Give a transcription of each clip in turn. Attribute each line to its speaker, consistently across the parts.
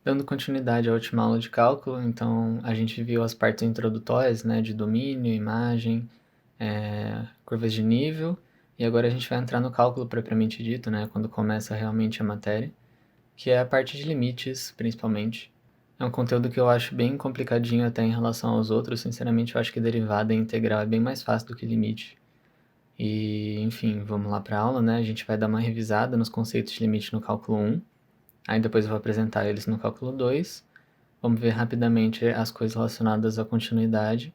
Speaker 1: Dando continuidade à última aula de cálculo, então a gente viu as partes introdutórias, né, de domínio, imagem, curvas de nível, e agora a gente vai entrar no cálculo propriamente dito, né, quando começa realmente a matéria, que é a parte de limites, principalmente. É um conteúdo que eu acho bem complicadinho até em relação aos outros, sinceramente eu acho que derivada e integral é bem mais fácil do que limite. E, enfim, vamos lá para a aula, né, a gente vai dar uma revisada nos conceitos de limite no cálculo 1, aí depois eu vou apresentar eles no cálculo 2, vamos ver rapidamente as coisas relacionadas à continuidade.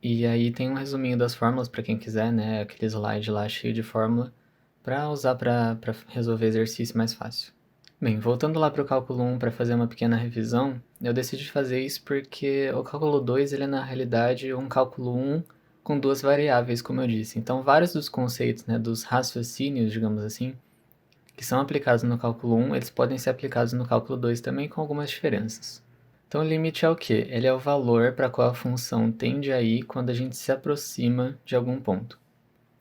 Speaker 1: E aí tem um resuminho das fórmulas para quem quiser, né? Aquele slide lá cheio de fórmula para usar para resolver exercício mais fácil. Bem, voltando lá para o cálculo 1 para fazer uma pequena revisão, eu decidi fazer isso porque o cálculo 2 ele é na realidade um cálculo 1 com duas variáveis, como eu disse. Então vários dos conceitos, né, dos raciocínios, digamos assim, que são aplicados no cálculo 1, eles podem ser aplicados no cálculo 2 também com algumas diferenças. Então, o limite é o quê? Ele é o valor para qual a função tende a ir quando a gente se aproxima de algum ponto.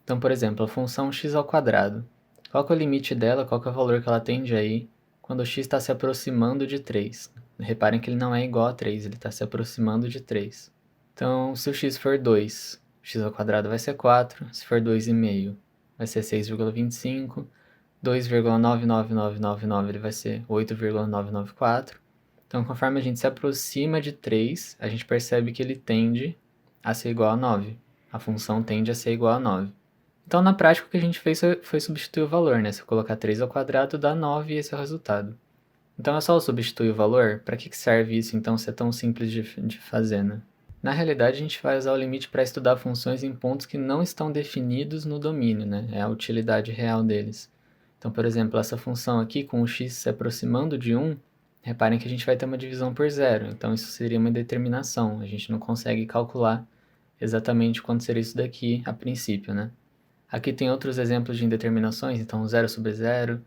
Speaker 1: Então, por exemplo, a função x ao quadrado. Qual que é o limite dela? Qual que é o valor que ela tende a ir quando o x está se aproximando de 3? Reparem que ele não é igual a 3, ele está se aproximando de 3. Então, se o x for 2, x ao quadrado vai ser 4. Se for 2,5, vai ser 6,25. 2,99999 ele vai ser 8,994. Então, conforme a gente se aproxima de 3, a gente percebe que ele tende a ser igual a 9. A função tende a ser igual a 9. Então, na prática, o que a gente fez foi substituir o valor, né? Se eu colocar 3 ao quadrado, dá 9 e esse é o resultado. Então, é só eu substituir o valor? Para que serve isso, então, se é tão simples de fazer, né? Na realidade, a gente vai usar o limite para estudar funções em pontos que não estão definidos no domínio, né? É a utilidade real deles. Então, por exemplo, essa função aqui, com o x se aproximando de 1, reparem que a gente vai ter uma divisão por zero. Então, isso seria uma determinação. A gente não consegue calcular exatamente quanto seria isso daqui a princípio, né? Aqui tem outros exemplos de indeterminações, então zero sobre zero.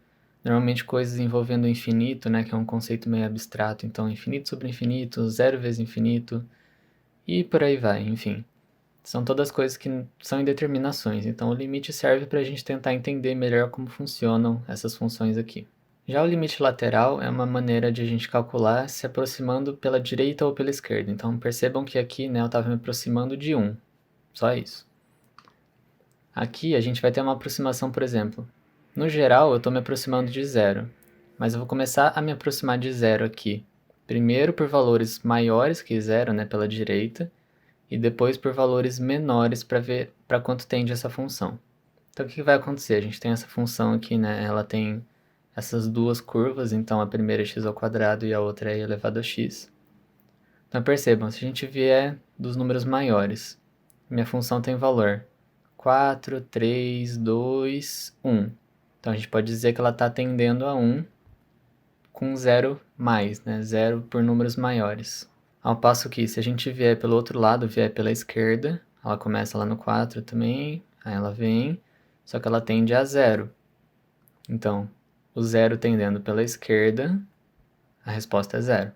Speaker 1: Normalmente coisas envolvendo o infinito, né, que é um conceito meio abstrato. Então, infinito sobre infinito, zero vezes infinito, e por aí vai, enfim. São todas coisas que são indeterminações, então o limite serve para a gente tentar entender melhor como funcionam essas funções aqui. Já o limite lateral é uma maneira de a gente calcular se aproximando pela direita ou pela esquerda. Então percebam que aqui, né, eu estava me aproximando de 1, só isso. Aqui a gente vai ter uma aproximação, por exemplo. No geral eu estou me aproximando de 0, mas eu vou começar a me aproximar de 0 aqui. Primeiro por valores maiores que 0, né, pela direita, e depois por valores menores para ver para quanto tende essa função. Então, o que vai acontecer? A gente tem essa função aqui, né? Ela tem essas duas curvas, então a primeira é x ao quadrado e a outra é e elevado a x. Então, percebam, se a gente vier dos números maiores, minha função tem valor 4, 3, 2, 1. Então, a gente pode dizer que ela está tendendo a 1 com 0 mais, né? 0 por números maiores. Ao passo que, se a gente vier pelo outro lado, vier pela esquerda, ela começa lá no 4 também, aí ela vem, só que ela tende a 0. Então, o 0 tendendo pela esquerda, a resposta é 0.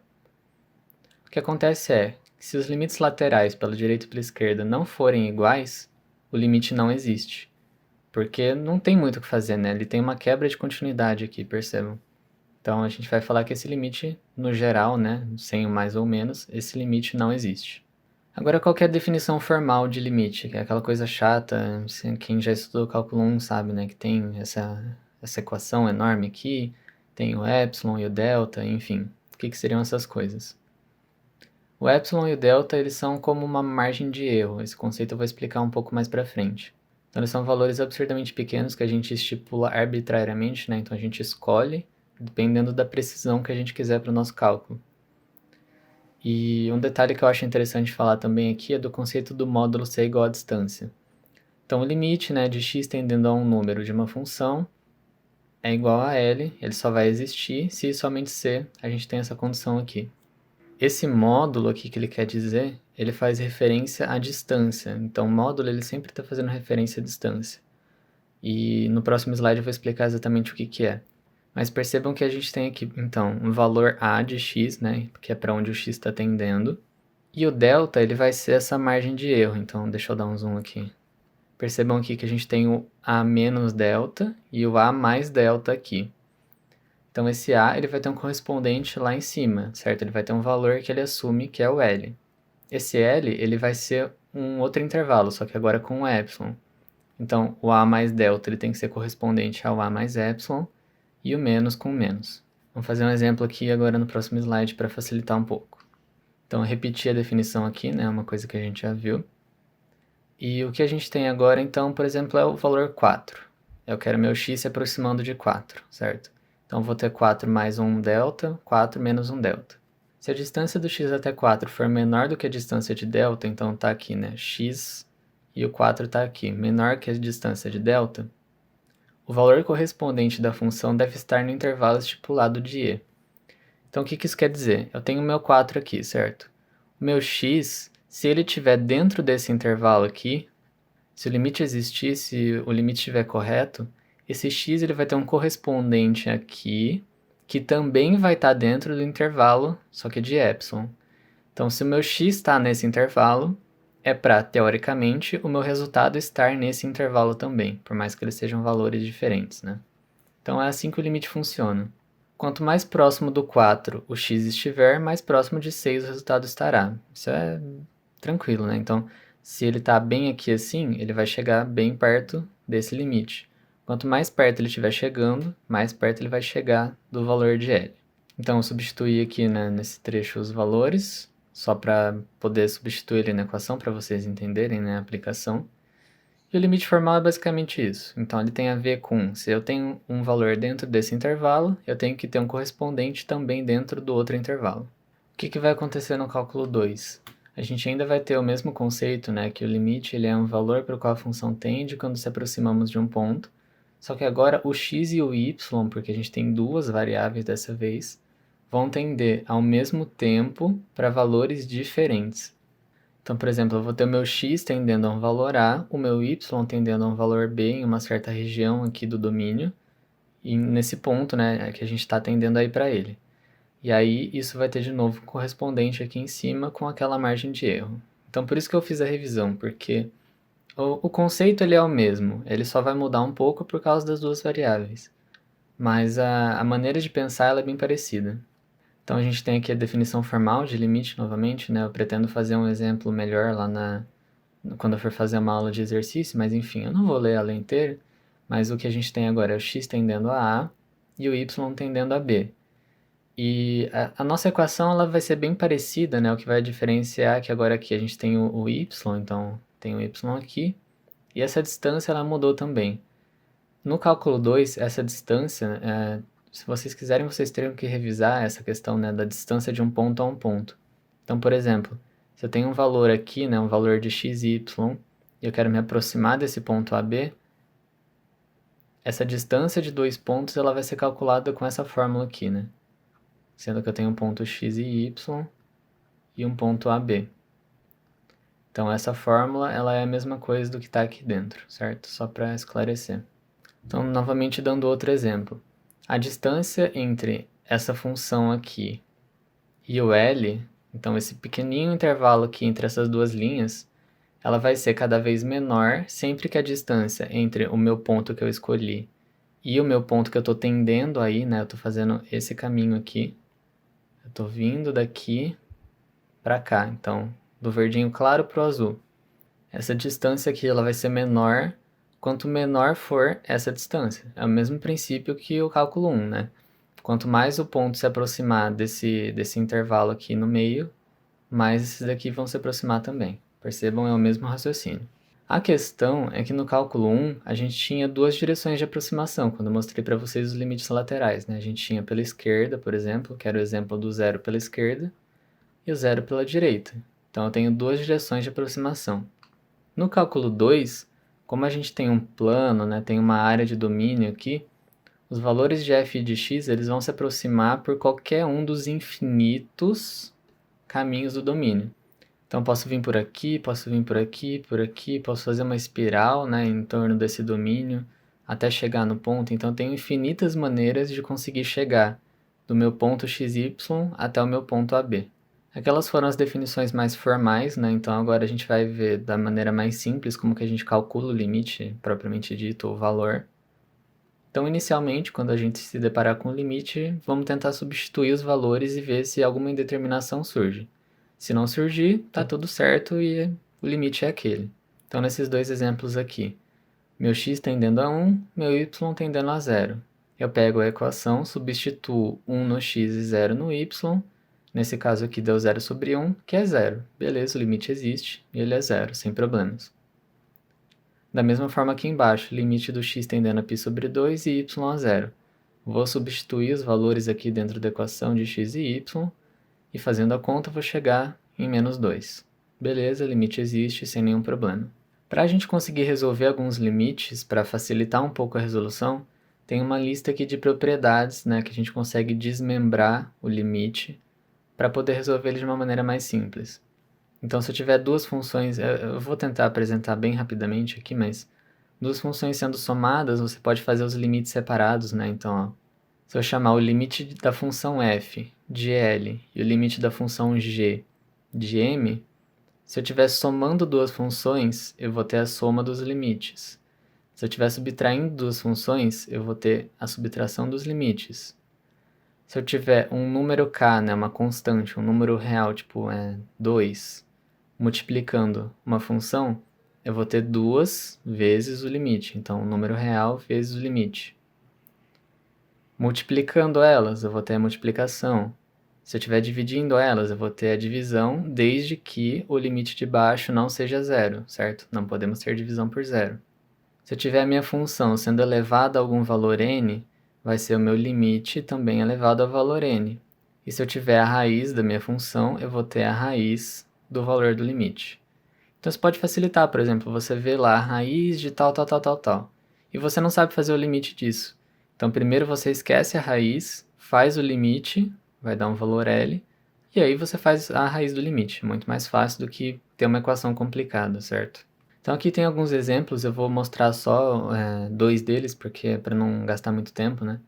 Speaker 1: O que acontece é que se os limites laterais pela direita e pela esquerda não forem iguais, o limite não existe. Porque não tem muito o que fazer, né? Ele tem uma quebra de continuidade aqui, percebam. Então, a gente vai falar que esse limite, no geral, né, sem o mais ou menos, esse limite não existe. Agora, qual que é a definição formal de limite? Que é aquela coisa chata, quem já estudou cálculo 1 sabe, né, que tem essa equação enorme aqui, tem o epsilon e o delta, enfim. O que seriam essas coisas? O epsilon e o delta, eles são como uma margem de erro. Esse conceito eu vou explicar um pouco mais para frente. Então, eles são valores absurdamente pequenos que a gente estipula arbitrariamente, né? Então, a gente escolhe dependendo da precisão que a gente quiser para o nosso cálculo. E um detalhe que eu acho interessante falar também aqui é do conceito do módulo ser igual à distância. Então, o limite, né, de x tendendo a um número de uma função é igual a L, ele só vai existir se e somente se a gente tem essa condição aqui. Esse módulo aqui que ele quer dizer, ele faz referência à distância. Então, o módulo ele sempre está fazendo referência à distância. E no próximo slide eu vou explicar exatamente o que que é. Mas percebam que a gente tem aqui, então, um valor A de x, né, que é para onde o x está tendendo. E o delta, ele vai ser essa margem de erro. Então, deixa eu dar um zoom aqui. Percebam aqui que a gente tem o A menos delta e o A mais delta aqui. Então, esse A ele vai ter um correspondente lá em cima, certo? Ele vai ter um valor que ele assume que é o L. Esse L ele vai ser um outro intervalo, só que agora com um epsilon. Então, o A mais delta ele tem que ser correspondente ao A mais epsilon e o menos com menos. Vamos fazer um exemplo aqui agora no próximo slide para facilitar um pouco. Então, repetir a definição aqui, né? Uma coisa que a gente já viu. E o que a gente tem agora, então, por exemplo, é o valor 4. Eu quero meu x se aproximando de 4, certo? Então, vou ter 4 mais 1 delta, 4 menos 1 delta. Se a distância do x até 4 for menor do que a distância de delta, então está aqui, né? X e o 4 está aqui, menor que a distância de delta, o valor correspondente da função deve estar no intervalo estipulado de e. Então, o que isso quer dizer? Eu tenho o meu 4 aqui, certo? O meu x, se ele estiver dentro desse intervalo aqui, se o limite existir, se o limite estiver correto, esse x ele vai ter um correspondente aqui, que também vai estar dentro do intervalo, só que de epsilon. Então, se o meu x está nesse intervalo, é para, teoricamente, o meu resultado estar nesse intervalo também, por mais que eles sejam valores diferentes, né? Então, é assim que o limite funciona. Quanto mais próximo do 4 o x estiver, mais próximo de 6 o resultado estará. Isso é tranquilo, né? Então, se ele está bem aqui assim, ele vai chegar bem perto desse limite. Quanto mais perto ele estiver chegando, mais perto ele vai chegar do valor de L. Então, eu substituí aqui, né, nesse trecho os valores, só para poder substituir ele na equação, para vocês entenderem, né, a aplicação. E o limite formal é basicamente isso. Então, ele tem a ver com, se eu tenho um valor dentro desse intervalo, eu tenho que ter um correspondente também dentro do outro intervalo. O que vai acontecer no cálculo 2? A gente ainda vai ter o mesmo conceito, né, que o limite ele é um valor para o qual a função tende quando se aproximamos de um ponto, só que agora o x e o y, porque a gente tem duas variáveis dessa vez, vão tender ao mesmo tempo para valores diferentes. Então, por exemplo, eu vou ter o meu x tendendo a um valor A, o meu y tendendo a um valor B em uma certa região aqui do domínio, e nesse ponto, né, que a gente está tendendo aí para ele. E aí, isso vai ter de novo correspondente aqui em cima com aquela margem de erro. Então, por isso que eu fiz a revisão, porque o conceito ele é o mesmo, ele só vai mudar um pouco por causa das duas variáveis. Mas a maneira de pensar ela é bem parecida. Então, a gente tem aqui a definição formal de limite novamente, né? Eu pretendo fazer um exemplo melhor lá quando eu for fazer uma aula de exercício, mas enfim, eu não vou ler ela inteira, mas o que a gente tem agora é o x tendendo a A e o y tendendo a B. E a nossa equação ela vai ser bem parecida, né? O que vai diferenciar é que agora aqui a gente tem o y, então tem o y aqui, e essa distância ela mudou também. No cálculo 2, essa distância, se vocês quiserem, vocês teriam que revisar essa questão, né, da distância de um ponto a um ponto. Então, por exemplo, se eu tenho um valor aqui, né, um valor de x e y, e eu quero me aproximar desse ponto AB, essa distância de dois pontos ela vai ser calculada com essa fórmula aqui, né? Sendo que eu tenho um ponto x e y e um ponto AB. Então, essa fórmula ela é a mesma coisa do que está aqui dentro, certo? Só para esclarecer. Então, novamente dando outro exemplo. A distância entre essa função aqui e o L, então esse pequenininho intervalo aqui entre essas duas linhas, ela vai ser cada vez menor sempre que a distância entre o meu ponto que eu escolhi e o meu ponto que eu estou tendendo aí, né? Eu estou fazendo esse caminho aqui. Eu estou vindo daqui para cá, então, do verdinho claro para o azul. Essa distância aqui ela vai ser menor quanto menor for essa distância. É o mesmo princípio que o cálculo 1, né? Quanto mais o ponto se aproximar desse intervalo aqui no meio, mais esses daqui vão se aproximar também. Percebam, é o mesmo raciocínio. A questão é que no cálculo 1, a gente tinha duas direções de aproximação, quando eu mostrei para vocês os limites laterais, né? A gente tinha pela esquerda, por exemplo, que era o exemplo do zero pela esquerda, e o zero pela direita. Então, eu tenho duas direções de aproximação. No cálculo 2, como a gente tem um plano, né, tem uma área de domínio aqui, os valores de f de x eles vão se aproximar por qualquer um dos infinitos caminhos do domínio. Então, posso vir por aqui, posso vir por aqui, por aqui, posso fazer uma espiral, né, em torno desse domínio até chegar no ponto. Então, eu tenho infinitas maneiras de conseguir chegar do meu ponto xy até o meu ponto AB. Aquelas foram as definições mais formais, né? Então agora a gente vai ver da maneira mais simples como que a gente calcula o limite propriamente dito, o valor. Então, inicialmente, quando a gente se deparar com o limite, vamos tentar substituir os valores e ver se alguma indeterminação surge. Se não surgir, tá tudo certo e o limite é aquele. Então, nesses dois exemplos aqui, meu x tendendo a 1, meu y tendendo a 0. Eu pego a equação, substituo 1 no x e 0 no y. Nesse caso aqui deu 0 sobre 1, que é 0. Beleza, o limite existe e ele é 0, sem problemas. Da mesma forma aqui embaixo, limite do x tendendo a π sobre 2 e y a 0. Vou substituir os valores aqui dentro da equação de x e y, e fazendo a conta vou chegar em menos 2. Beleza, limite existe sem nenhum problema. Para a gente conseguir resolver alguns limites, para facilitar um pouco a resolução, tem uma lista aqui de propriedades, né, que a gente consegue desmembrar o limite para poder resolver ele de uma maneira mais simples. Então, se eu tiver duas funções, eu vou tentar apresentar bem rapidamente aqui, mas duas funções sendo somadas, você pode fazer os limites separados, né? Então, ó, se eu chamar o limite da função f de L e o limite da função g de m, se eu estiver somando duas funções, eu vou ter a soma dos limites. Se eu estiver subtraindo duas funções, eu vou ter a subtração dos limites. Se eu tiver um número k, né, uma constante, um número real, tipo 2, multiplicando uma função, eu vou ter 2 vezes o limite. Então, o número real vezes o limite. Multiplicando elas, eu vou ter a multiplicação. Se eu estiver dividindo elas, eu vou ter a divisão, desde que o limite de baixo não seja zero, certo? Não podemos ter divisão por zero. Se eu tiver a minha função sendo elevada a algum valor n, vai ser o meu limite também elevado ao valor n. E se eu tiver a raiz da minha função, eu vou ter a raiz do valor do limite. Então, isso pode facilitar, por exemplo, você vê lá a raiz de tal, tal, tal, tal, tal. E você não sabe fazer o limite disso. Então, primeiro você esquece a raiz, faz o limite, vai dar um valor L, e aí você faz a raiz do limite. Muito mais fácil do que ter uma equação complicada, certo? Então, aqui tem alguns exemplos, eu vou mostrar só dois deles, porque é para não gastar muito tempo, né?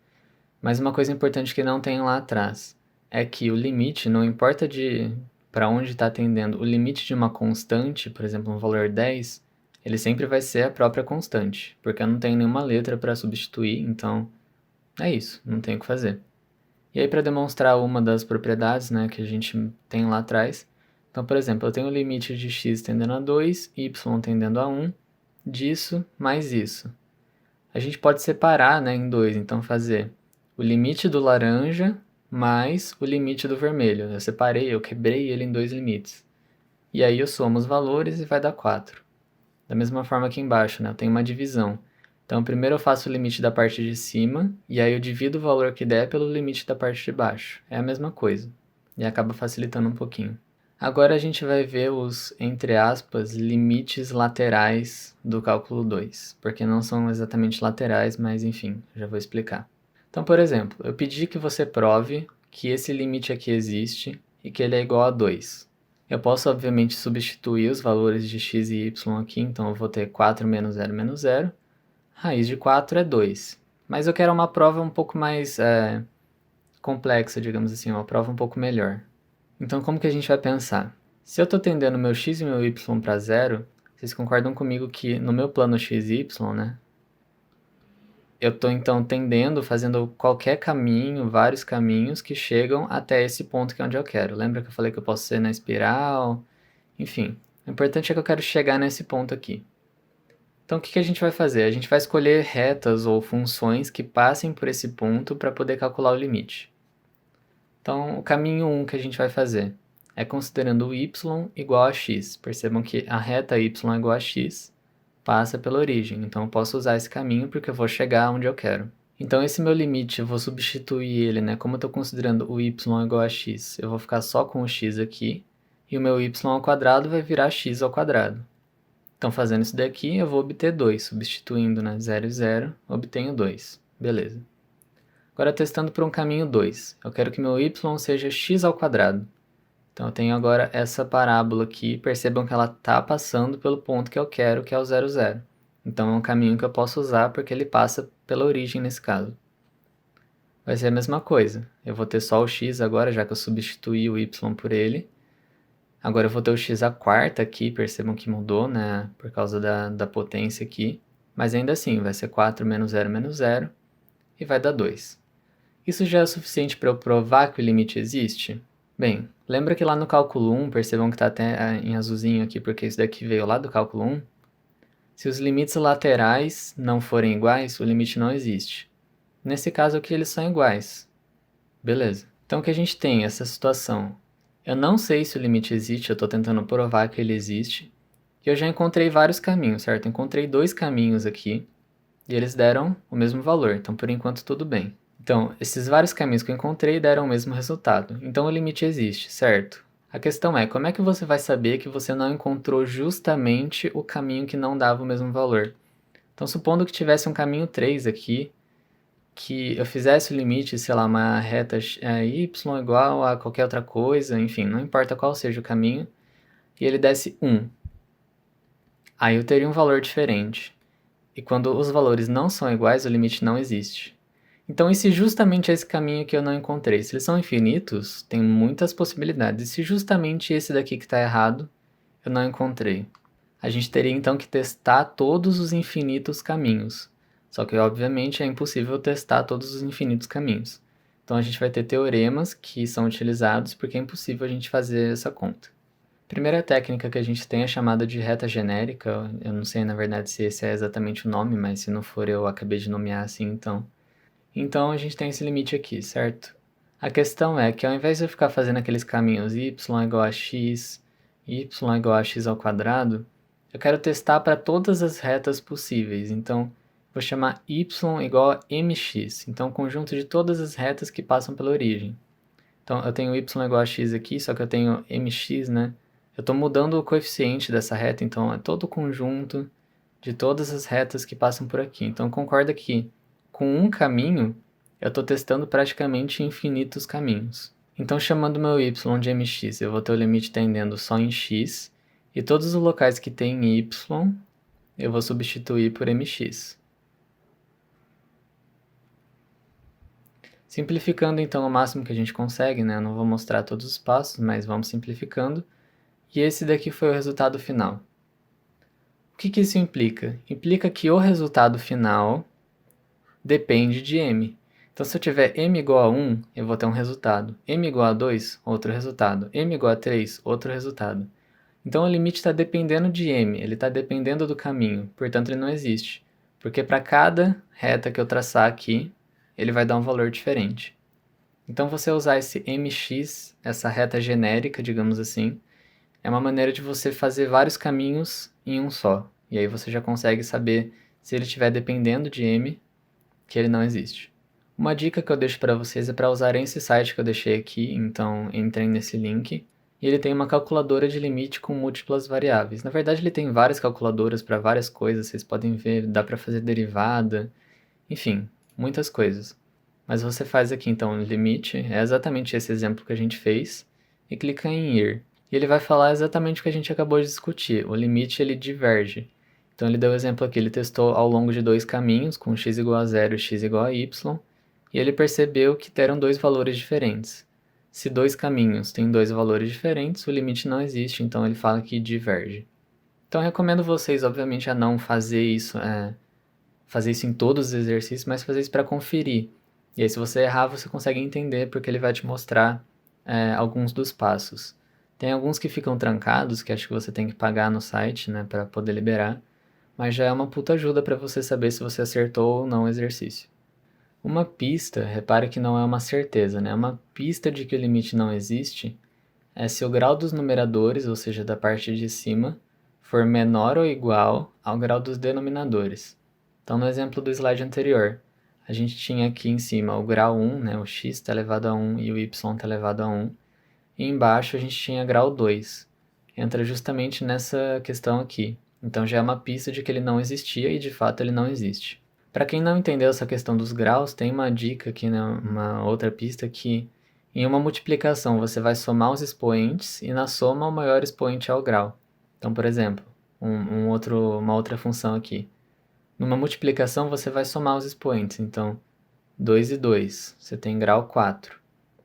Speaker 1: Mas uma coisa importante que não tem lá atrás é que o limite, não importa para onde está tendendo, o limite de uma constante, por exemplo, um valor 10, ele sempre vai ser a própria constante, porque eu não tenho nenhuma letra para substituir, então é isso, não tem o que fazer. E aí, para demonstrar uma das propriedades, né, que a gente tem lá atrás, então, por exemplo, eu tenho o limite de x tendendo a 2, y tendendo a 1, disso mais isso. A gente pode separar, né, em dois, então fazer o limite do laranja mais o limite do vermelho. Eu separei, eu quebrei ele em dois limites. E aí eu somo os valores e vai dar 4. Da mesma forma aqui embaixo, né, eu tenho uma divisão. Então, primeiro eu faço o limite da parte de cima, e aí eu divido o valor que der pelo limite da parte de baixo. É a mesma coisa, e acaba facilitando um pouquinho. Agora a gente vai ver os, entre aspas, limites laterais do cálculo 2, porque não são exatamente laterais, mas enfim, já vou explicar. Então, por exemplo, eu pedi que você prove que esse limite aqui existe e que ele é igual a 2. Eu posso, obviamente, substituir os valores de x e y aqui, então eu vou ter 4 menos 0, raiz de 4 é 2. Mas eu quero uma prova um pouco mais complexa, digamos assim, uma prova um pouco melhor. Então, como que a gente vai pensar? Se eu estou tendendo meu x e meu y para zero, vocês concordam comigo que no meu plano x e y, né? Eu estou então tendendo, fazendo qualquer caminho, vários caminhos que chegam até esse ponto que é onde eu quero. Lembra que eu falei que eu posso ser na espiral? Enfim, o importante é que eu quero chegar nesse ponto aqui. Então, o que a gente vai fazer? A gente vai escolher retas ou funções que passem por esse ponto para poder calcular o limite. Então, o caminho 1 que a gente vai fazer é considerando o y igual a x. Percebam que a reta y igual a x passa pela origem. Então, eu posso usar esse caminho porque eu vou chegar onde eu quero. Então, esse meu limite, eu vou substituir ele, né? Como eu estou considerando o y igual a x, eu vou ficar só com o x aqui. E o meu y ao quadrado vai virar x ao quadrado. Então, fazendo isso daqui, eu vou obter 2. Substituindo, né? 0 e 0, obtenho 2. Beleza. Agora, testando por um caminho 2. Eu quero que meu y seja x ao quadrado. Então, eu tenho agora essa parábola aqui. Percebam que ela está passando pelo ponto que eu quero, que é o 0, 0. Então, é um caminho que eu posso usar porque ele passa pela origem nesse caso. Vai ser a mesma coisa. Eu vou ter só o x agora, já que eu substituí o y por ele. Agora eu vou ter o x à quarta aqui, percebam que mudou, né? Por causa da potência aqui. Mas ainda assim, vai ser 4 menos 0 menos 0. e vai dar 2. Isso já é o suficiente para eu provar que o limite existe? Bem, lembra que lá no cálculo 1, percebam que está até em azulzinho aqui, porque isso daqui veio lá do cálculo 1. Se os limites laterais não forem iguais, o limite não existe. Nesse caso aqui, eles são iguais. Beleza. Então, o que a gente tem essa situação? Eu não sei se o limite existe, eu estou tentando provar que ele existe. E eu já encontrei vários caminhos, certo? Encontrei 2 caminhos aqui, e eles deram o mesmo valor. Então, por enquanto, tudo bem. Então, esses vários caminhos que eu encontrei deram o mesmo resultado. Então, o limite existe, certo? A questão é, como é que você vai saber que você não encontrou justamente o caminho que não dava o mesmo valor? Então, supondo que tivesse um caminho 3 aqui, que eu fizesse o limite, sei lá, uma reta y igual a qualquer outra coisa, enfim, não importa qual seja o caminho, e ele desse 1. Aí eu teria um valor diferente. E quando os valores não são iguais, o limite não existe. Então, e se justamente esse caminho que eu não encontrei? Se eles são infinitos, tem muitas possibilidades. E se justamente esse daqui que está errado, eu não encontrei? A gente teria então que testar todos os infinitos caminhos. Só que, obviamente, é impossível testar todos os infinitos caminhos. Então, a gente vai ter teoremas que são utilizados porque é impossível a gente fazer essa conta. A primeira técnica que a gente tem é chamada de reta genérica. Eu não sei, na verdade, se esse é exatamente o nome, mas se não for, eu acabei de nomear assim, então. Então, a gente tem esse limite aqui, certo? A questão é que ao invés de eu ficar fazendo aqueles caminhos y igual a x, y igual a x ao quadrado, eu quero testar para todas as retas possíveis. Então, vou chamar y igual a mx. Então, conjunto de todas as retas que passam pela origem. Então, eu tenho y igual a x aqui, só que eu tenho mx, né? Eu estou mudando o coeficiente dessa reta, então é todo o conjunto de todas as retas que passam por aqui. Então, concorda que com um caminho, eu estou testando praticamente infinitos caminhos. Então, chamando meu y de mx, eu vou ter o limite tendendo só em x, e todos os locais que tem y, eu vou substituir por mx. Simplificando então o máximo que a gente consegue, né? Eu não vou mostrar todos os passos, mas vamos simplificando. E esse daqui foi o resultado final. O que isso implica? Implica que o resultado final depende de m. Então, se eu tiver m igual a 1, eu vou ter um resultado. M igual a 2, outro resultado. M igual a 3, outro resultado. Então, o limite está dependendo de m, ele está dependendo do caminho, portanto, ele não existe. Porque para cada reta que eu traçar aqui, ele vai dar um valor diferente. Então, você usar esse mx, essa reta genérica, digamos assim, é uma maneira de você fazer vários caminhos em um só. E aí você já consegue saber se ele estiver dependendo de m, que ele não existe. Uma dica que eu deixo para vocês é para usarem esse site que eu deixei aqui, então entrem nesse link. E ele tem uma calculadora de limite com múltiplas variáveis. Na verdade, ele tem várias calculadoras para várias coisas, vocês podem ver, dá para fazer derivada, enfim, muitas coisas. Mas você faz aqui então o limite, é exatamente esse exemplo que a gente fez, e clica em ir. E ele vai falar exatamente o que a gente acabou de discutir, o limite ele diverge. Então ele deu o exemplo aqui, ele testou ao longo de 2 caminhos, com x igual a 0 e x igual a y, e ele percebeu que deram 2 valores diferentes. Se 2 caminhos têm 2 valores diferentes, o limite não existe, então ele fala que diverge. Então eu recomendo vocês, obviamente, a não fazer isso em todos os exercícios, mas fazer isso para conferir. E aí, se você errar, você consegue entender, porque ele vai te mostrar alguns dos passos. Tem alguns que ficam trancados, que acho que você tem que pagar no site, né, para poder liberar, mas já é uma puta ajuda para você saber se você acertou ou não o exercício. Uma pista, repare que não é uma certeza, né? Uma pista de que o limite não existe é se o grau dos numeradores, ou seja, da parte de cima, for menor ou igual ao grau dos denominadores. Então, no exemplo do slide anterior, a gente tinha aqui em cima o grau 1, né? O x está elevado a 1 e o y está elevado a 1. E embaixo a gente tinha grau 2. Entra justamente nessa questão aqui. Então já é uma pista de que ele não existia e de fato ele não existe. Para quem não entendeu essa questão dos graus, tem uma dica aqui, né, uma outra pista que em uma multiplicação você vai somar os expoentes e na soma o maior expoente é o grau. Então, por exemplo, uma outra função aqui. Numa multiplicação você vai somar os expoentes, então 2 e 2, você tem grau 4.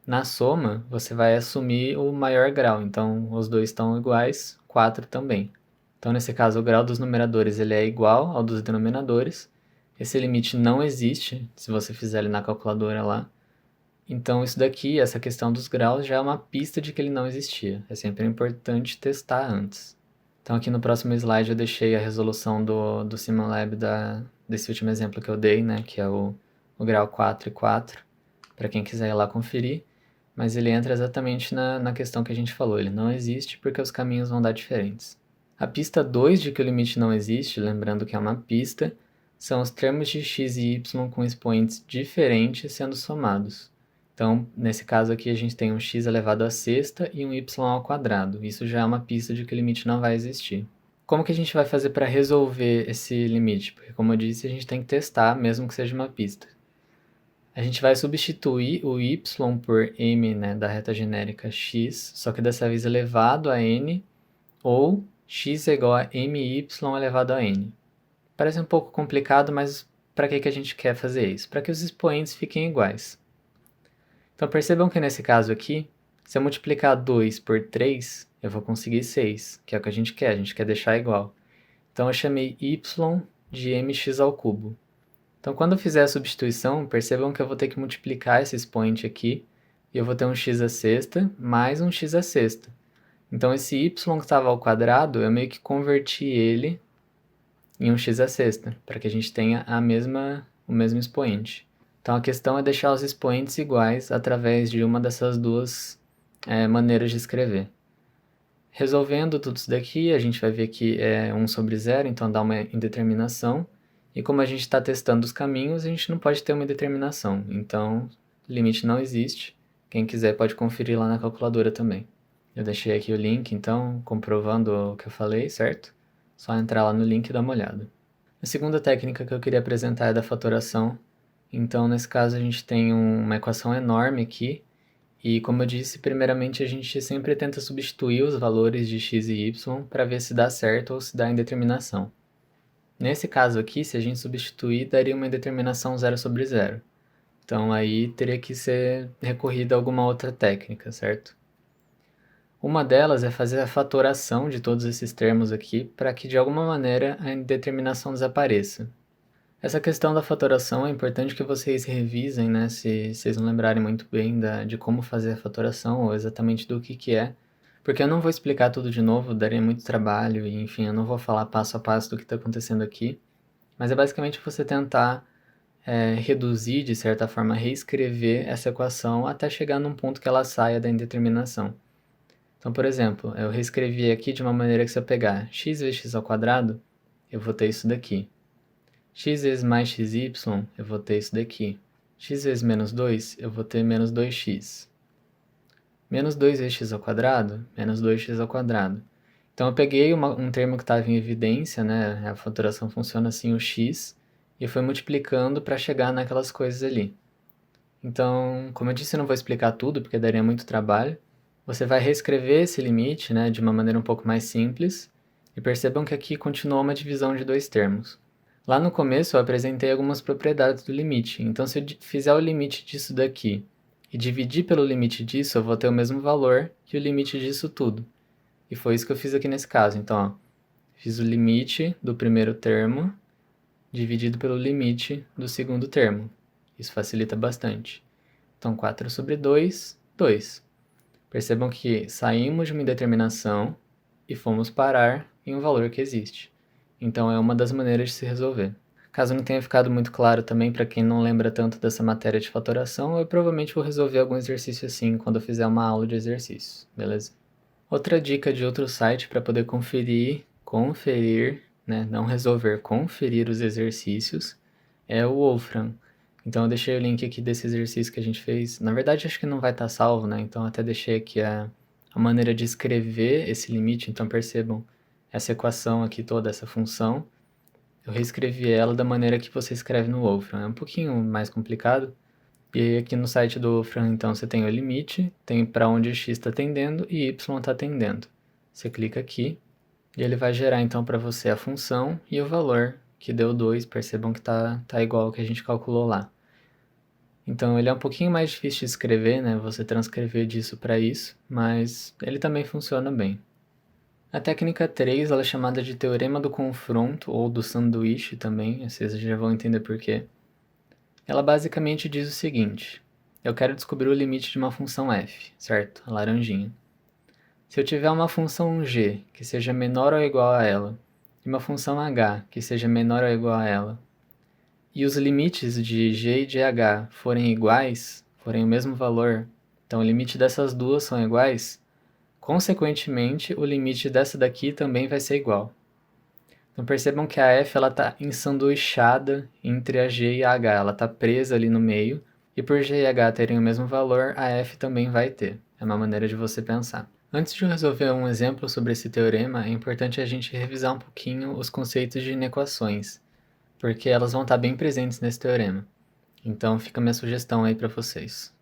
Speaker 1: Na soma, você vai assumir o maior grau, então os dois estão iguais, 4 também. Então, nesse caso, o grau dos numeradores ele é igual ao dos denominadores, Esse limite não existe se você fizer ele na calculadora lá. Então isso daqui, essa questão dos graus, já é uma pista de que ele não existia. É sempre importante testar antes. Então aqui no próximo slide eu deixei a resolução do Simulab desse último exemplo que eu dei, né, que é o grau 4 e 4, para quem quiser ir lá conferir. Mas ele entra exatamente na questão que a gente falou, ele não existe porque os caminhos vão dar diferentes. A pista 2 de que o limite não existe, lembrando que é uma pista, são os termos de x e y com expoentes diferentes sendo somados. Então, nesse caso aqui, a gente tem um x elevado à sexta e um y ao quadrado. Isso já é uma pista de que o limite não vai existir. Como que a gente vai fazer para resolver esse limite? Porque, como eu disse, a gente tem que testar, mesmo que seja uma pista. A gente vai substituir o y por m, né, da reta genérica x, só que dessa vez elevado a n, ou x é igual a my elevado a n. Parece um pouco complicado, mas para que a gente quer fazer isso? Para que os expoentes fiquem iguais. Então percebam que nesse caso aqui, se eu multiplicar 2 por 3, eu vou conseguir 6, que é o que a gente quer deixar igual. Então eu chamei y de mx ao cubo. Então quando eu fizer a substituição, percebam que eu vou ter que multiplicar esse expoente aqui, e eu vou ter um x à sexta mais um x à sexta. Então esse y que estava ao quadrado, eu meio que converti ele em um x à sexta, para que a gente tenha o mesmo expoente. Então a questão é deixar os expoentes iguais através de uma dessas duas maneiras de escrever. Resolvendo tudo isso daqui, a gente vai ver que é 1 sobre 0, então dá uma indeterminação. E como a gente está testando os caminhos, a gente não pode ter uma indeterminação. Então, limite não existe. Quem quiser pode conferir lá na calculadora também. Eu deixei aqui o link, então, comprovando o que eu falei, certo? Só entrar lá no link e dar uma olhada. A segunda técnica que eu queria apresentar é da fatoração. Então, nesse caso, a gente tem uma equação enorme aqui, e como eu disse, primeiramente a gente sempre tenta substituir os valores de x e y para ver se dá certo ou se dá indeterminação. Nesse caso aqui, se a gente substituir, daria uma indeterminação 0 sobre 0. Então, aí teria que ser recorrida a alguma outra técnica, certo? Uma delas é fazer a fatoração de todos esses termos aqui para que, de alguma maneira, a indeterminação desapareça. Essa questão da fatoração é importante que vocês revisem, né, se vocês não lembrarem muito bem de como fazer a fatoração ou exatamente do que é, porque eu não vou explicar tudo de novo, daria muito trabalho e, enfim, eu não vou falar passo a passo do que está acontecendo aqui, mas é basicamente você tentar reduzir, de certa forma, reescrever essa equação até chegar num ponto que ela saia da indeterminação. Então, por exemplo, eu reescrevi aqui de uma maneira que se eu pegar x vezes x ao quadrado, eu vou ter isso daqui. X vezes mais xy, eu vou ter isso daqui. X vezes menos 2, eu vou ter menos 2x. Menos 2 vezes x ao quadrado, menos 2x ao quadrado. Então eu peguei um termo que estava em evidência, né? A fatoração funciona assim, o x, e fui multiplicando para chegar naquelas coisas ali. Então, como eu disse, eu não vou explicar tudo, porque daria muito trabalho. Você vai reescrever esse limite, né, de uma maneira um pouco mais simples, e percebam que aqui continua uma divisão de dois termos. Lá no começo eu apresentei algumas propriedades do limite, então se eu fizer o limite disso daqui e dividir pelo limite disso, eu vou ter o mesmo valor que o limite disso tudo. E foi isso que eu fiz aqui nesse caso. Então, ó, fiz o limite do primeiro termo dividido pelo limite do segundo termo. Isso facilita bastante. Então, 4 sobre 2, 2. Percebam que saímos de uma indeterminação e fomos parar em um valor que existe. Então, é uma das maneiras de se resolver. Caso não tenha ficado muito claro também para quem não lembra tanto dessa matéria de fatoração, eu provavelmente vou resolver algum exercício assim quando eu fizer uma aula de exercícios, beleza? Outra dica de outro site para poder conferir, né, não resolver, conferir os exercícios, é o Wolfram. Então eu deixei o link aqui desse exercício que a gente fez. Na verdade, acho que não vai estar salvo, né? Então até deixei aqui a maneira de escrever esse limite. Então percebam essa equação aqui toda, essa função. Eu reescrevi ela da maneira que você escreve no Wolfram. É um pouquinho mais complicado. E aí aqui no site do Wolfram, então, você tem o limite, tem para onde x está tendendo e y está tendendo. Você clica aqui e ele vai gerar então para você a função e o valor que deu 2. Percebam que está igual ao que a gente calculou lá. Então ele é um pouquinho mais difícil de escrever, né? Você transcrever disso para isso, mas ele também funciona bem. A técnica 3 ela é chamada de teorema do confronto ou do sanduíche também, vocês já vão entender por quê. Ela basicamente diz o seguinte: eu quero descobrir o limite de uma função f, certo? A laranjinha. Se eu tiver uma função g que seja menor ou igual a ela, e uma função h que seja menor ou igual a ela, e os limites de g e de h forem iguais, forem o mesmo valor, então o limite dessas duas são iguais, consequentemente o limite dessa daqui também vai ser igual. Então percebam que a f está ensanduichada entre a g e a h, ela está presa ali no meio, e por g e h terem o mesmo valor, a f também vai ter. É uma maneira de você pensar. Antes de eu resolver um exemplo sobre esse teorema, é importante a gente revisar um pouquinho os conceitos de inequações, porque elas vão estar bem presentes nesse teorema. Então fica a minha sugestão aí para vocês.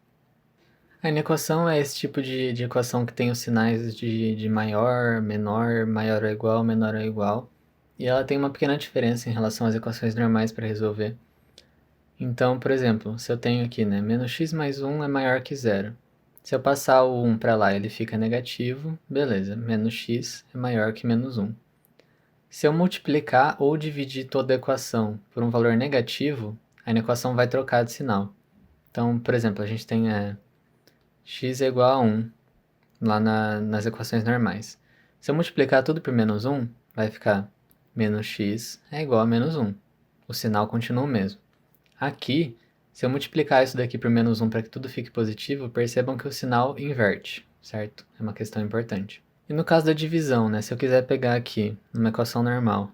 Speaker 1: A inequação é esse tipo de equação que tem os sinais de maior, menor, maior ou igual, menor ou igual. E ela tem uma pequena diferença em relação às equações normais para resolver. Então, por exemplo, se eu tenho aqui, né, menos x mais 1 é maior que zero. Se eu passar o 1 para lá, ele fica negativo, beleza, menos x é maior que menos 1. Se eu multiplicar ou dividir toda a equação por um valor negativo, a equação vai trocar de sinal. Então, por exemplo, a gente tem x é igual a 1 lá nas equações normais. Se eu multiplicar tudo por menos 1, vai ficar menos x é igual a menos 1. O sinal continua o mesmo. Aqui, se eu multiplicar isso daqui por menos 1 para que tudo fique positivo, percebam que o sinal inverte, certo? É uma questão importante. E no caso da divisão, né? Se eu quiser pegar aqui, numa equação normal,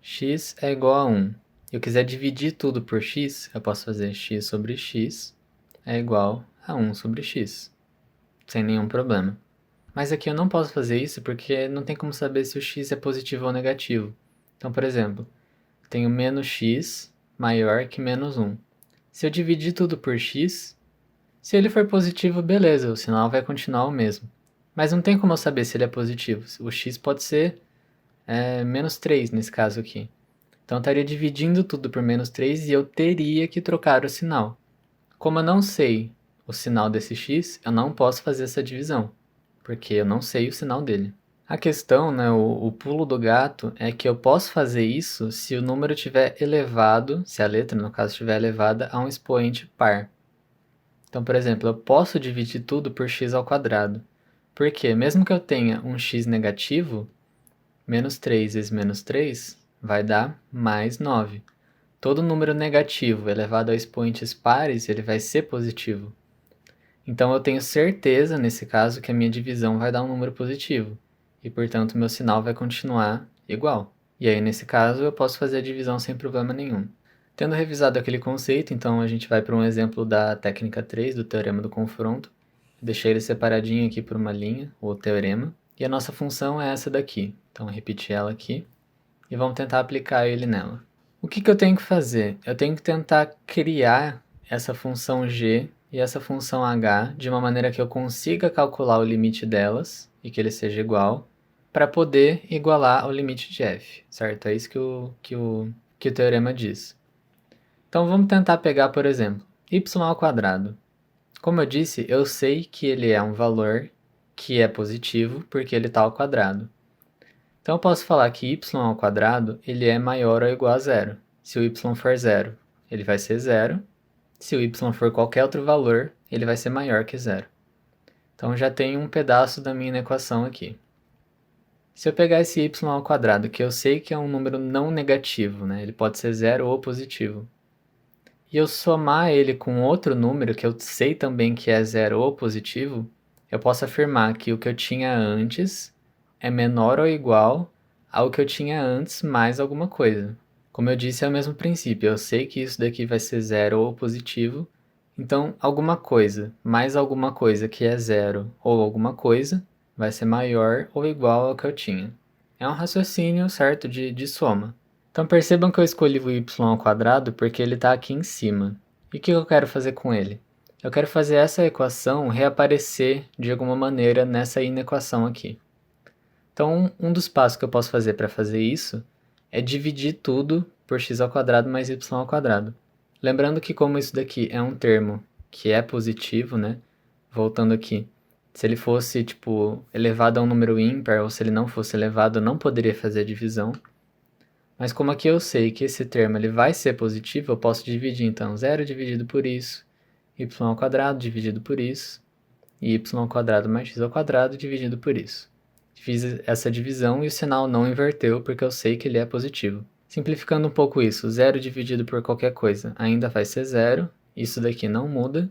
Speaker 1: x é igual a 1, e eu quiser dividir tudo por x, eu posso fazer x sobre x é igual a 1 sobre x, sem nenhum problema. Mas aqui eu não posso fazer isso porque não tem como saber se o x é positivo ou negativo. Então, por exemplo, tenho menos x maior que menos 1. Se eu dividir tudo por x, se ele for positivo, beleza, o sinal vai continuar o mesmo. Mas não tem como eu saber se ele é positivo. O x pode ser menos 3 nesse caso aqui. Então eu estaria dividindo tudo por menos 3 e eu teria que trocar o sinal. Como eu não sei o sinal desse x, eu não posso fazer essa divisão, porque eu não sei o sinal dele. A questão, né, o pulo do gato, é que eu posso fazer isso se o número estiver elevado, se a letra, no caso, estiver elevada a um expoente par. Então, por exemplo, eu posso dividir tudo por x ao quadrado, porque mesmo que eu tenha um x negativo, menos 3 vezes menos 3 vai dar mais 9. Todo número negativo elevado a expoentes pares, ele vai ser positivo. Então eu tenho certeza, nesse caso, que a minha divisão vai dar um número positivo. E, portanto, meu sinal vai continuar igual. E aí, nesse caso, eu posso fazer a divisão sem problema nenhum. Tendo revisado aquele conceito, então a gente vai para um exemplo da técnica 3, do teorema do confronto. Deixei ele separadinho aqui por uma linha, o teorema. E a nossa função é essa daqui. Então, repetir ela aqui. E vamos tentar aplicar ele nela. O que eu tenho que fazer? Eu tenho que tentar criar essa função g e essa função h de uma maneira que eu consiga calcular o limite delas e que ele seja igual, para poder igualar ao limite de f, certo? É isso que o teorema diz. Então vamos tentar pegar, por exemplo, y ao quadrado. Como eu disse, eu sei que ele é um valor que é positivo porque ele está ao quadrado. Então eu posso falar que y ao quadrado ele é maior ou igual a zero. Se o y for zero, ele vai ser zero. Se o y for qualquer outro valor, ele vai ser maior que zero. Então já tem um pedaço da minha equação aqui. Se eu pegar esse y ao quadrado, que eu sei que é um número não negativo, né? Ele pode ser zero ou positivo, e eu somar ele com outro número que eu sei também que é zero ou positivo, eu posso afirmar que o que eu tinha antes é menor ou igual ao que eu tinha antes mais alguma coisa. Como eu disse, é o mesmo princípio. Eu sei que isso daqui vai ser zero ou positivo, então alguma coisa mais alguma coisa que é zero ou alguma coisa vai ser maior ou igual ao que eu tinha. É um raciocínio certo de soma. Então percebam que eu escolhi o y ao quadrado porque ele está aqui em cima. E o que eu quero fazer com ele? Eu quero fazer essa equação reaparecer de alguma maneira nessa inequação aqui. Então, um dos passos que eu posso fazer para fazer isso é dividir tudo por x ao quadrado mais y ao quadrado. Lembrando que como isso daqui é um termo que é positivo, né? Voltando aqui, Se ele fosse, tipo, elevado a um número ímpar, ou se ele não fosse elevado, eu não poderia fazer a divisão. Mas como aqui eu sei que esse termo ele vai ser positivo, eu posso dividir, então, 0 dividido por isso, y ao quadrado dividido por isso, e y ao quadrado mais x ao quadrado dividido por isso. Fiz essa divisão e o sinal não inverteu, porque eu sei que ele é positivo. Simplificando um pouco isso, 0 dividido por qualquer coisa ainda vai ser 0, isso daqui não muda.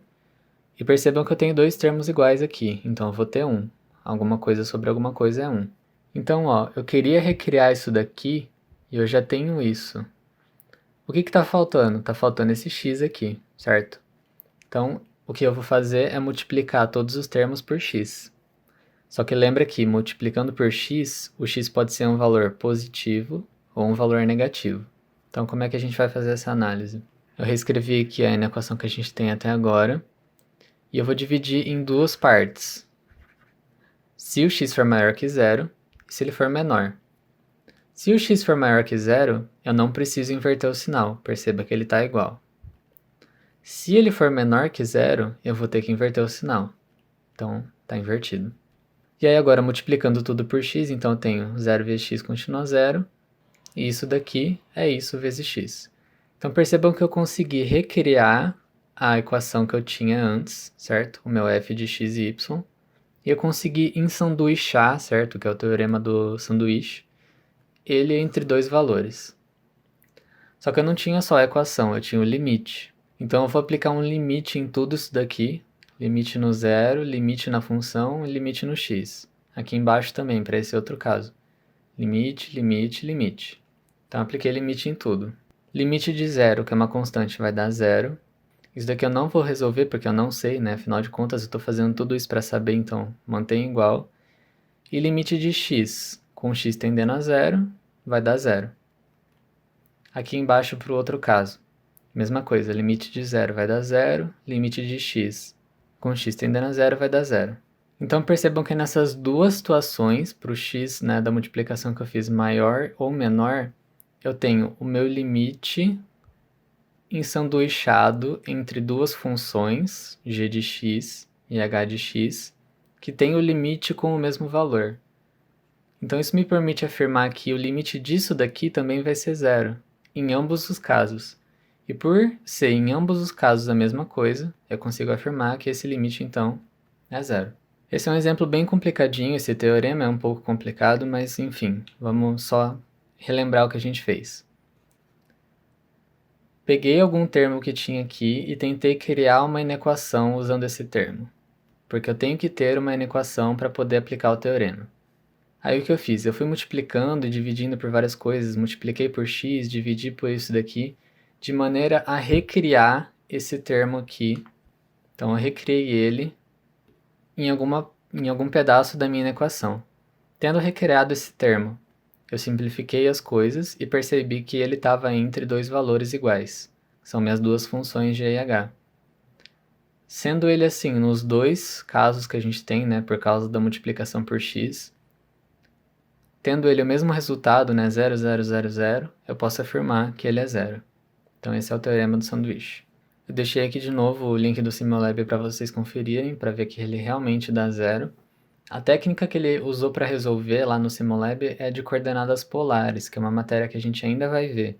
Speaker 1: E percebam que eu tenho dois termos iguais aqui, então eu vou ter 1. Alguma coisa sobre alguma coisa é 1. Então, ó, eu queria recriar isso daqui e eu já tenho isso. O que está faltando? Está faltando esse x aqui, certo? Então, o que eu vou fazer é multiplicar todos os termos por x. Só que lembra que multiplicando por x, o x pode ser um valor positivo ou um valor negativo. Então, como é que a gente vai fazer essa análise? Eu reescrevi aqui a equação que a gente tem até agora e eu vou dividir em duas partes. Se o x for maior que zero e se ele for menor. Se o x for maior que zero, eu não preciso inverter o sinal, perceba que ele está igual. Se ele for menor que zero, eu vou ter que inverter o sinal. Então, está invertido. E aí agora, multiplicando tudo por x, então eu tenho 0 vezes x continua zero, e isso daqui é isso vezes x. Então percebam que eu consegui recriar a equação que eu tinha antes, certo? O meu f de x e y. E eu consegui ensanduichar, certo? Que é o teorema do sanduíche, ele entre dois valores. Só que eu não tinha só a equação, eu tinha o limite. Então eu vou aplicar um limite em tudo isso daqui, limite no zero, limite na função e limite no x. Aqui embaixo também, para esse outro caso. Limite, limite, limite. Então apliquei limite em tudo. Limite de zero, que é uma constante, vai dar zero. Isso daqui eu não vou resolver porque eu não sei, né? Afinal de contas eu estou fazendo tudo isso para saber, então mantém igual. E limite de x, com x tendendo a zero, vai dar zero. Aqui embaixo para o outro caso. Mesma coisa, limite de zero vai dar zero, limite de x com x tendendo a zero vai dar zero. Então percebam que nessas duas situações, para o x, né, da multiplicação que eu fiz maior ou menor, eu tenho o meu limite ensanduichado entre duas funções, g de x e h de x, que tem o limite com o mesmo valor. Então isso me permite afirmar que o limite disso daqui também vai ser zero, em ambos os casos. E por ser em ambos os casos a mesma coisa, eu consigo afirmar que esse limite, então, é zero. Esse é um exemplo bem complicadinho, esse teorema é um pouco complicado, mas enfim, vamos só relembrar o que a gente fez. Peguei algum termo que tinha aqui e tentei criar uma inequação usando esse termo, porque eu tenho que ter uma inequação para poder aplicar o teorema. Aí o que eu fiz? Eu fui multiplicando e dividindo por várias coisas, multipliquei por x, dividi por isso daqui, de maneira a recriar esse termo aqui. Então eu recriei ele em algum pedaço da minha equação. Tendo recriado esse termo, eu simplifiquei as coisas e percebi que ele estava entre dois valores iguais, que são minhas duas funções g e h. Sendo ele assim nos dois casos que a gente tem, né, por causa da multiplicação por x, tendo ele o mesmo resultado, né, 0, 0, 0, 0, eu posso afirmar que ele é zero. Então esse é o teorema do sanduíche. Eu deixei aqui de novo o link do Simulab para vocês conferirem, para ver que ele realmente dá zero. A técnica que ele usou para resolver lá no Simulab é de coordenadas polares, que é uma matéria que a gente ainda vai ver.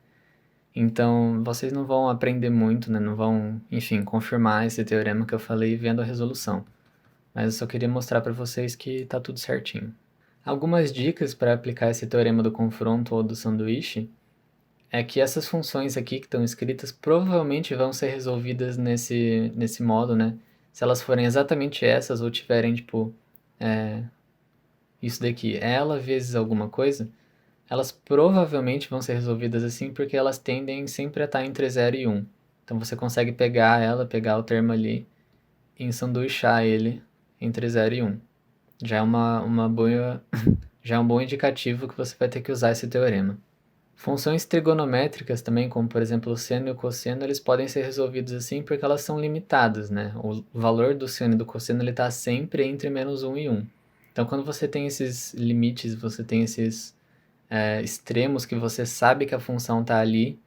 Speaker 1: Então, vocês não vão aprender muito, né? Não vão, enfim, confirmar esse teorema que eu falei vendo a resolução. Mas eu só queria mostrar para vocês que está tudo certinho. Algumas dicas para aplicar esse teorema do confronto ou do sanduíche é que essas funções aqui que estão escritas provavelmente vão ser resolvidas nesse modo, né? Se elas forem exatamente essas ou tiverem, tipo, isso daqui, ela vezes alguma coisa, elas provavelmente vão ser resolvidas assim porque elas tendem sempre a estar entre 0 e 1. Então você consegue pegar ela, pegar o termo ali e ensanduichar ele entre 0 e 1. Já é uma boa, já é um bom indicativo que você vai ter que usar esse teorema. Funções trigonométricas também, como por exemplo o seno e o cosseno, eles podem ser resolvidos assim porque elas são limitadas, né? O valor do seno e do cosseno está sempre entre menos 1 e 1. Então quando você tem esses limites, você tem esses extremos que você sabe que a função está ali,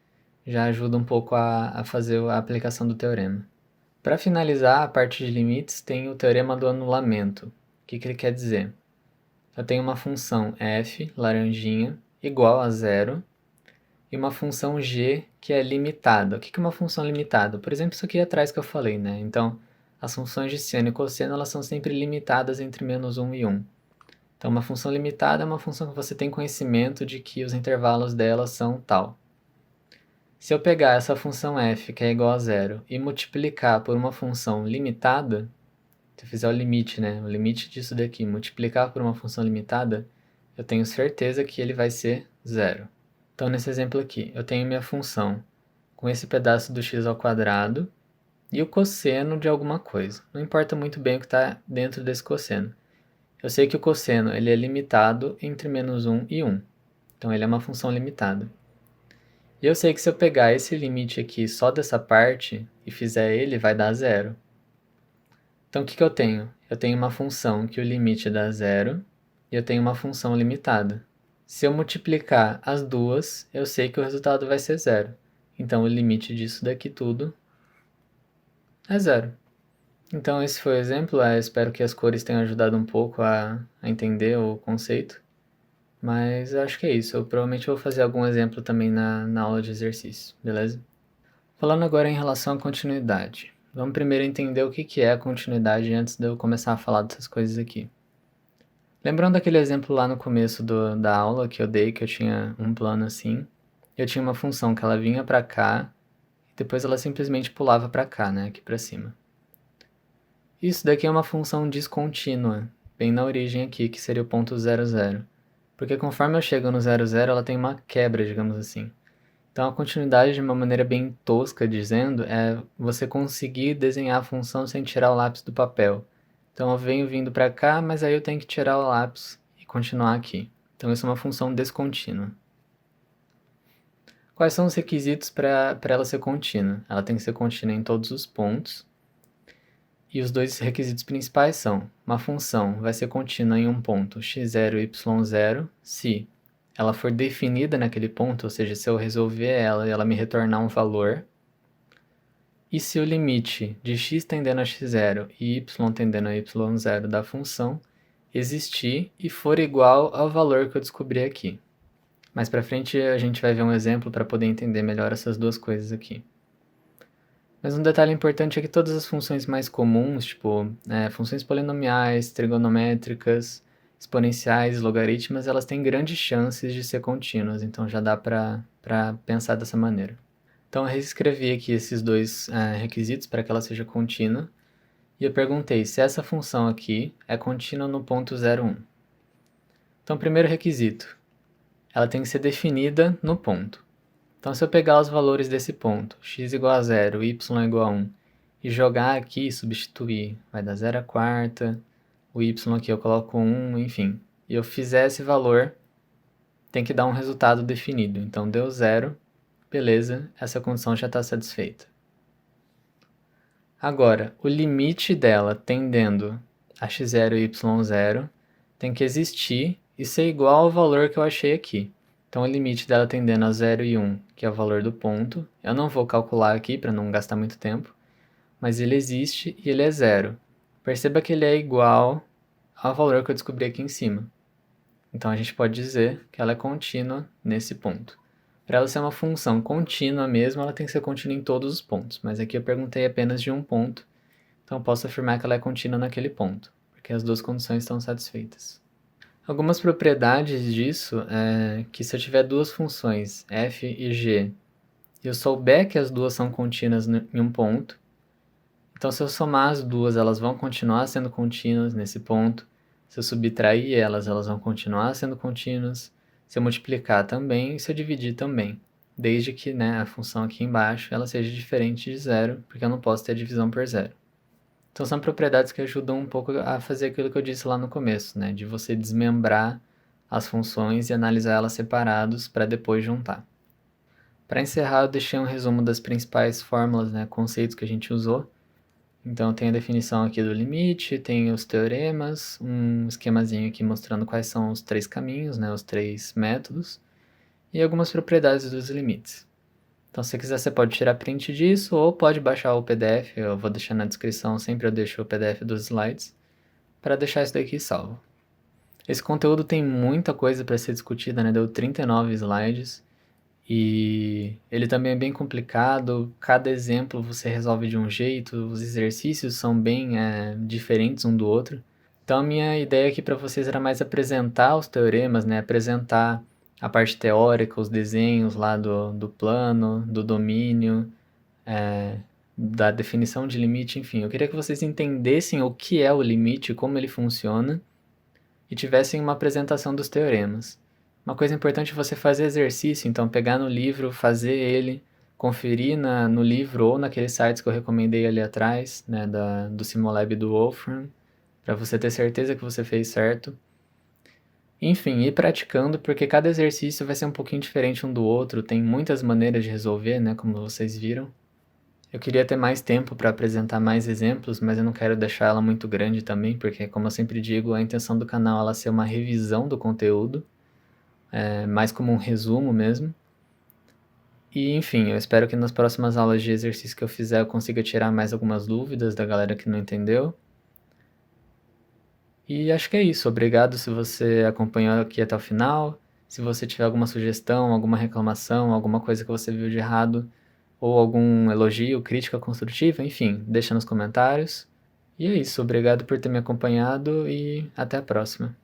Speaker 1: já ajuda um pouco a fazer a aplicação do teorema. Para finalizar a parte de limites, tem o teorema do anulamento. que ele quer dizer? Eu tenho uma função f, laranjinha, igual a zero, e uma função g que é limitada. O que é uma função limitada? Por exemplo, isso aqui atrás que eu falei, né? Então, as funções de seno e cosseno, elas são sempre limitadas entre -1 e 1. Então, uma função limitada é uma função que você tem conhecimento de que os intervalos dela são tal. Se eu pegar essa função f, que é igual a zero, e multiplicar por uma função limitada, se eu fizer o limite, né? O limite disso daqui, multiplicar por uma função limitada, eu tenho certeza que ele vai ser zero. Então, nesse exemplo aqui, eu tenho minha função com esse pedaço do x ao quadrado e o cosseno de alguma coisa. Não importa muito bem o que está dentro desse cosseno. Eu sei que o cosseno ele é limitado entre -1 e 1. Então, ele é uma função limitada. E eu sei que se eu pegar esse limite aqui só dessa parte e fizer ele, vai dar zero. Então, o que eu tenho? Eu tenho uma função que o limite dá zero e eu tenho uma função limitada. Se eu multiplicar as duas, eu sei que o resultado vai ser zero. Então, o limite disso daqui tudo é zero. Então, esse foi o exemplo. Espero que as cores tenham ajudado um pouco a entender o conceito. Mas eu acho que é isso. Eu provavelmente vou fazer algum exemplo também na aula de exercício, beleza? Falando agora em relação à continuidade. Vamos primeiro entender o que é a continuidade antes de eu começar a falar dessas coisas aqui. Lembrando aquele exemplo lá no começo da aula que eu dei, que eu tinha um plano assim, eu tinha uma função que ela vinha para cá e depois ela simplesmente pulava para cá, né, aqui para cima. Isso daqui é uma função descontínua, bem na origem aqui, que seria o ponto 0, 0. Porque conforme eu chego no 0, 0, ela tem uma quebra, digamos assim. Então, a continuidade, de uma maneira bem tosca dizendo, é você conseguir desenhar a função sem tirar o lápis do papel. Então, eu venho vindo para cá, mas aí eu tenho que tirar o lápis e continuar aqui. Então, isso é uma função descontínua. Quais são os requisitos para ela ser contínua? Ela tem que ser contínua em todos os pontos. E os dois requisitos principais são: uma função vai ser contínua em um ponto x0 e y0 se ela for definida naquele ponto, ou seja, se eu resolver ela e ela me retornar um valor, e se o limite de x tendendo a x0 e y tendendo a y0 da função existir e for igual ao valor que eu descobri aqui. Mais para frente a gente vai ver um exemplo para poder entender melhor essas duas coisas aqui. Mas um detalhe importante é que todas as funções mais comuns, tipo funções polinomiais, trigonométricas, exponenciais, logaritmas, elas têm grandes chances de ser contínuas, então já dá para pensar dessa maneira. Então eu reescrevi aqui esses dois requisitos para que ela seja contínua, e eu perguntei se essa função aqui é contínua no ponto 0, 1. Então, primeiro requisito, ela tem que ser definida no ponto. Então, se eu pegar os valores desse ponto, x igual a 0, y igual a 1, e jogar aqui, substituir, vai dar 0 a quarta, o y aqui eu coloco 1, enfim, e eu fizer esse valor, tem que dar um resultado definido. Então, deu 0, beleza, essa condição já está satisfeita. Agora, o limite dela tendendo a x0 e y0 tem que existir e ser igual ao valor que eu achei aqui. Então, o limite dela tendendo a 0 e 1, que é o valor do ponto, eu não vou calcular aqui para não gastar muito tempo, mas ele existe e ele é 0. Perceba que ele é igual ao valor que eu descobri aqui em cima. Então, a gente pode dizer que ela é contínua nesse ponto. Para ela ser uma função contínua mesmo, ela tem que ser contínua em todos os pontos, mas aqui eu perguntei apenas de um ponto, então eu posso afirmar que ela é contínua naquele ponto, porque as duas condições estão satisfeitas. Algumas propriedades disso é que se eu tiver duas funções, f e g, e eu souber que as duas são contínuas em um ponto, então se eu somar as duas, elas vão continuar sendo contínuas nesse ponto. Se eu subtrair elas, elas vão continuar sendo contínuas. Se eu multiplicar também, e se eu dividir também. Desde que a função aqui embaixo ela seja diferente de zero, porque eu não posso ter divisão por zero. Então são propriedades que ajudam um pouco a fazer aquilo que eu disse lá no começo, de você desmembrar as funções e analisar elas separados para depois juntar. Para encerrar, eu deixei um resumo das principais fórmulas, conceitos que a gente usou. Então tem a definição aqui do limite, tem os teoremas, um esquemazinho aqui mostrando quais são os três caminhos, os três métodos, e algumas propriedades dos limites. Então, se você quiser, você pode tirar print disso ou pode baixar o PDF, eu vou deixar na descrição, sempre eu deixo o PDF dos slides, para deixar isso daqui salvo. Esse conteúdo tem muita coisa para ser discutida, né? Deu 39 slides e ele também é bem complicado. Cada exemplo você resolve de um jeito, os exercícios são bem diferentes um do outro. Então a minha ideia aqui para vocês era mais apresentar os teoremas, né? Apresentar a parte teórica, os desenhos lá do plano, do domínio, da definição de limite, enfim. Eu queria que vocês entendessem o que é o limite, como ele funciona e tivessem uma apresentação dos teoremas. Uma coisa importante é você fazer exercício, então pegar no livro, fazer ele, conferir no livro ou naqueles sites que eu recomendei ali atrás, né, do Simulab do Wolfram, para você ter certeza que você fez certo. Enfim, ir praticando, porque cada exercício vai ser um pouquinho diferente um do outro, tem muitas maneiras de resolver, né, como vocês viram. Eu queria ter mais tempo para apresentar mais exemplos, mas eu não quero deixar ela muito grande também, porque, como eu sempre digo, a intenção do canal é ela ser uma revisão do conteúdo, mais como um resumo mesmo. E, enfim, eu espero que nas próximas aulas de exercício que eu fizer eu consiga tirar mais algumas dúvidas da galera que não entendeu. E acho que é isso. Obrigado se você acompanhou aqui até o final. Se você tiver alguma sugestão, alguma reclamação, alguma coisa que você viu de errado, ou algum elogio, crítica construtiva, enfim, deixa nos comentários. E é isso. Obrigado por ter me acompanhado e até a próxima.